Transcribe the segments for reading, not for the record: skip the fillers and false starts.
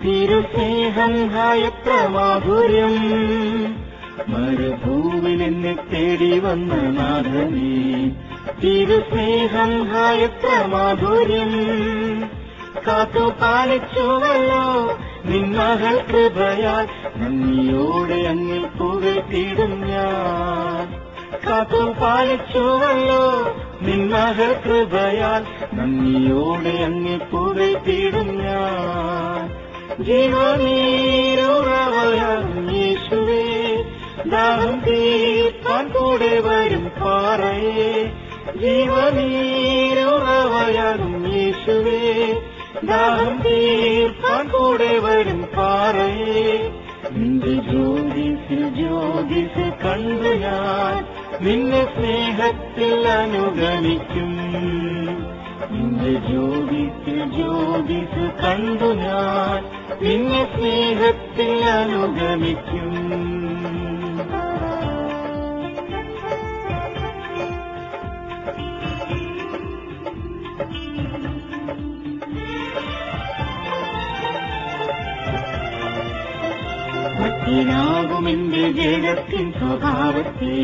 തിരുസ്നേഹം എത്ര മാധുര്യം, മരുഭൂവിൽ എന്നെ തേടി വന്ന നാഥനേ. തിരുസ്നേഹം എത്ര മാധുര്യം, കാത്തു പാലിച്ചുവല്ലോ നിന്മകൾ കൃപയാൽ. നന്ദിയോടെ അങ്ങിൽ പുകഴ്ത്തിടും ഞാൻ. കാത്തു പാലിച്ചുവല്ലോ നിന്മകൾ കൃപയാൽ. നന്ദിയോടെ അങ്ങിൽ പുകഴ്ത്തിടും ഞാൻ. ജീവനീരുറവയാകും യേശുവേ, ദാഹം തീർപ്പാൻ കൂടെ വരും പാറയേ. ജീവനീരുറവയാകും യേശുവേ, ദാഹം തീർപ്പാൻ കൂടെ വരും പാറയേ. നിന്റെ ജ്യോതിസ് കണ്ടു ഞാൻ നിന്നെ സ്നേഹത്തിൽ അനുഗമിക്കും. നിന്റെ ജ്യോതിസ് കണ്ടു ഞാൻ നിന്നെ സ്നേഹത്തിൽ അനുഗമിക്കും. മത്തിനാകുമെന്റെ ജഡത്തിൻ സ്വഭാവത്തെ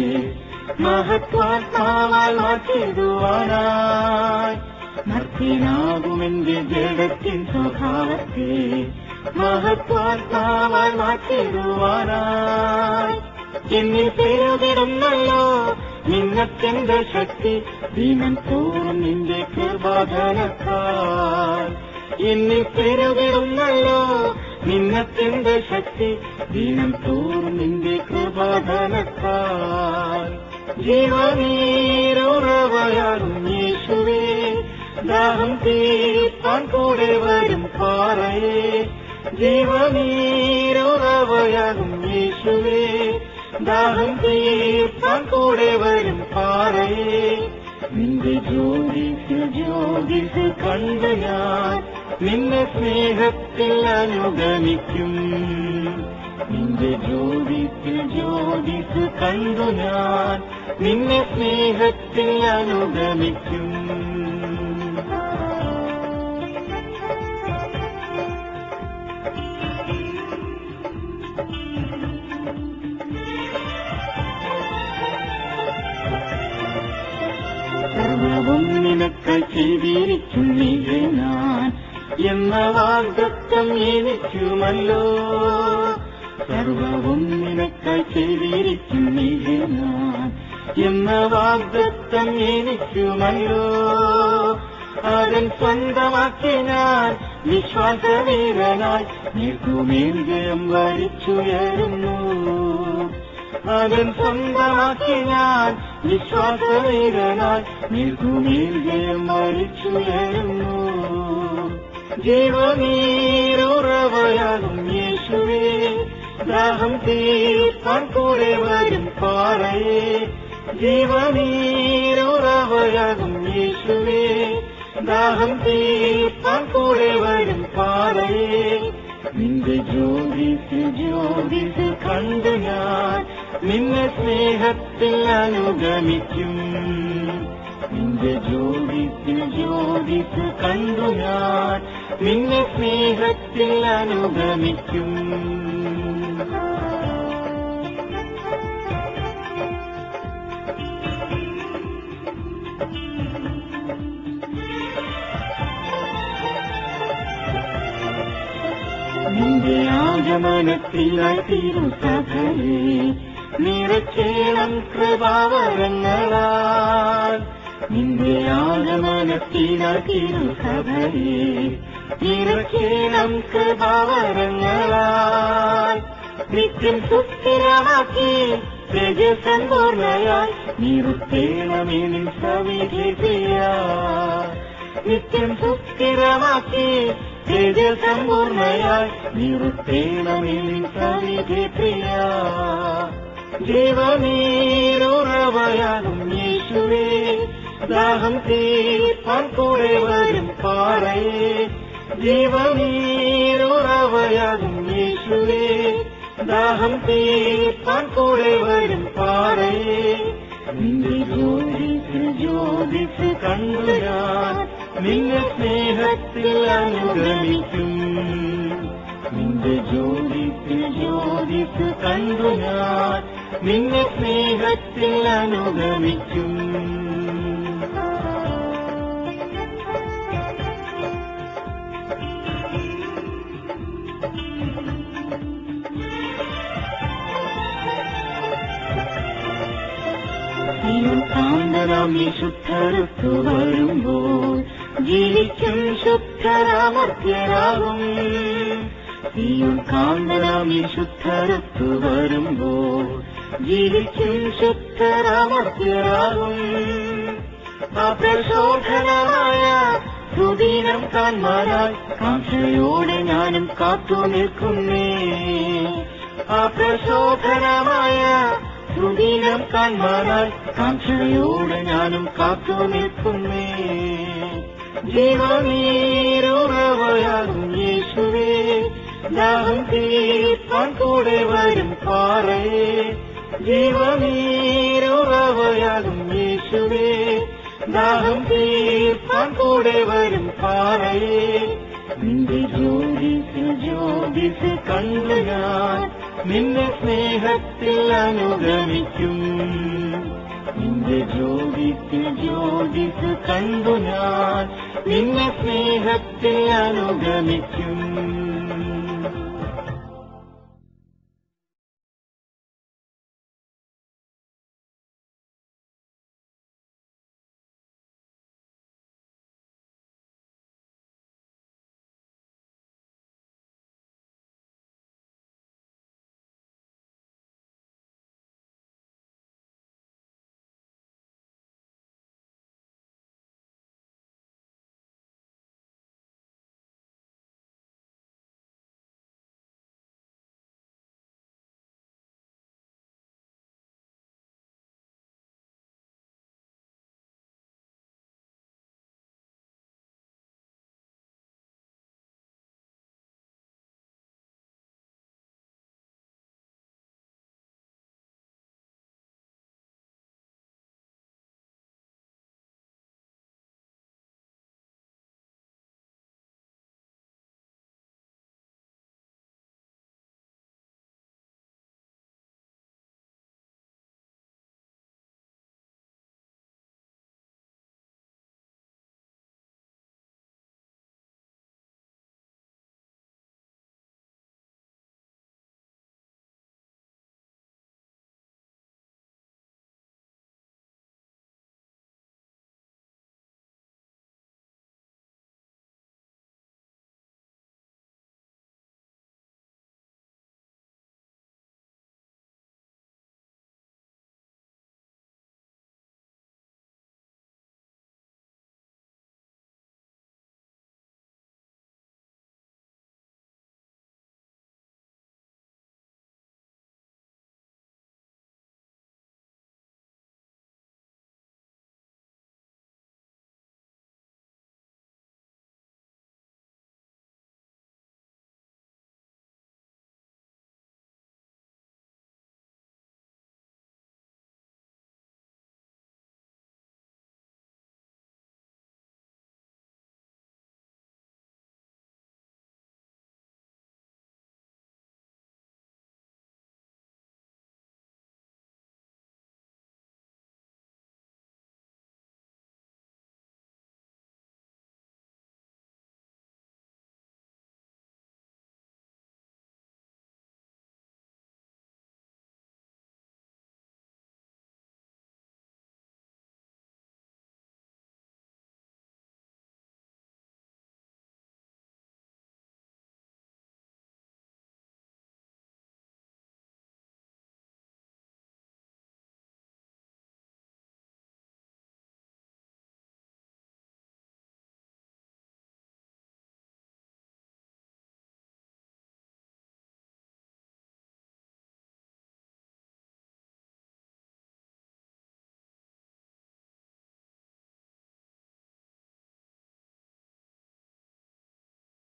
മഹത്വാത്മാവാൽ മാറ്റിടുവാനായി. മത്തിനാകുമെന്റെ ജഡത്തിൻ സ്വഭാവത്തെ മഹത്വാത്മാവാൽ മാറ്റിടുവാനായി. എന്നിൽ പെരുകിടുന്നല്ലോ നിങ്ങൾക്കെന്റെ ശക്തി, ദിനം തോറും നിന്റെ കൃപാധനത്താൽ. എന്നിൽ പെരുകിടുന്നല്ലോ നിങ്ങൾക്കെന്റെ ശക്തി, ദിനം തോറും നിന്റെ കൃപാധനത്താൽ. ജീവനീരുറവയാകും യേശുവേ, ദാഹം തീർപ്പാൻ കൂടെ വരും പാറയേ. ജീവനീരുറവയാകും യേശുവേ, ദാഹം തീർപ്പാൻ കൂടെ വരും പാറയേ. നിന്റെ ജ്യോതിസ് കണ്ടു ഞാൻ നിന്നെ സ്നേഹത്തിൽ അനുഗമിക്കും. നിന്റെ ജ്യോതിസ് കണ്ടു ഞാൻ നിന്നെ സ്നേഹത്തിൽ അനുഗമിക്കും. സർവവും നിനക്ക് ചെയ്തിരിക്കും ഞാൻ എന്ന വാഗ്ദത്തം എനിക്കുമല്ലോ. സർവവും നിനക്ക് ചെയ്തിരിക്കും ഞാൻ എന്ന വാഗ്ദത്തം എനിക്കുമല്ലോ. അവൻ സ്വന്തമാക്കി ഞാൻ വിശ്വാസവീരനായി നീർക്കുമേൽ ജയം വരിച്ചുയരുന്നു. അവൻ സ്വന്തമാക്കി ഞാൻ വിശ്വാസവീരനായി നീർക്കുമേൽ ജയം വരിച്ചുയരുന്നു. ജീവനീരുറവയാകും യേശുവേ, ദാഹം തീർപ്പാൻ കൂടെ വരും പാറയേ. ജീവനീരുറവയാകും യേശുവേ, ദാഹം തീർപ്പാൻ കൂടെ വരും പാറയേ. നിന്റെ ജ്യോതിസ് കണ്ടു ഞാൻ നിന്നെ സ്നേഹത്തിൽ അനുഗമിക്കും. നിന്റെ ജ്യോതിസ് കണ്ടു ഞാൻ നിന്നെ സ്നേഹത്തിൽ അനുഗമിക്കും. നിന്റെ ആഗമനത്തിലായി തിരുസഭയെ നിറച്ചേണം കൃപാവരങ്ങളാൽ. നിന്റെ ആഗമനത്തിലായി തിരുസഭയെ നിറച്ചേണം കൃപാവരങ്ങളാൽ. നിത്യം സുസ്ഥിരമാക്കി തേജസമ്പൂർണയായി നിറുത്തേണമേ നിൻ സവിധേയയാൽ. നിത്യം സുസ്ഥിരമാക്കി തേജസമ്പൂർണയായി നിറുത്തേണമേ നിൻ സവിധേയയാൽ. ജീവനീരുറവയാകും യേശുവേ, ദാഹം തീർപ്പാൻ കൂടെ വരും പാറയേ. ജീവനീരുറവയാകും യേശുവേ, ദാഹം തീർപ്പാൻ കൂടെ വരും പാറയേ. നിന്റെ ജ്യോതിസ് കണ്ടു ഞാൻ നിന്നെ സ്നേഹത്തിൽ അനുഗമിക്കും. നിന്റെ ജ്യോതിസ് ജ്യോതിസ് കണ്ടു ഞാൻ നിന്നെ സ്നേഹത്തിൽ അനുഗമിക്കും. കാന്തരാം വിശുദ്ധർത്തു വരുമ്പോൾ ജീവിക്കും ശുദ്ധരാമർത്യരാകും. കാന്തരാം വിശുദ്ധർത്തു വരുമ്പോൾ ജീവിക്കും ശുദ്ധരാമർത്യരാകും. അപ്രശോഭനമായ സുദീനം കാൺമാനായി കാംക്ഷയോടെ ഞാനും കാത്തു നിൽക്കുന്നേ. അപ്രശോഭനമായ സുദീനം കാൺമാനായി കാംക്ഷയോടെ ഞാനും കാത്തു നിൽക്കുന്നേ. ജീവനീരുറവയാകും യേശുവേ, ദാഹം തീർപ്പാൻ കൂടെ വരും പാറയേ. ജീവനീരുറവയാകും യേശുവേ, ദാഹം തീർപ്പാൻ കൂടെ വരും പാറയേ. നിന്റെ ജ്യോതിസ് ജ്യോതിസ് കണ്ടു ഞാൻ നിന്നെ സ്നേഹത്തിൽ അനുഗമിക്കും. നിന്റെ ജ്യോതിസ് ജ്യോതിസ് കണ്ടു ഞാൻ നിന്നെ സ്നേഹത്തിൽ അനുഗമിക്കും.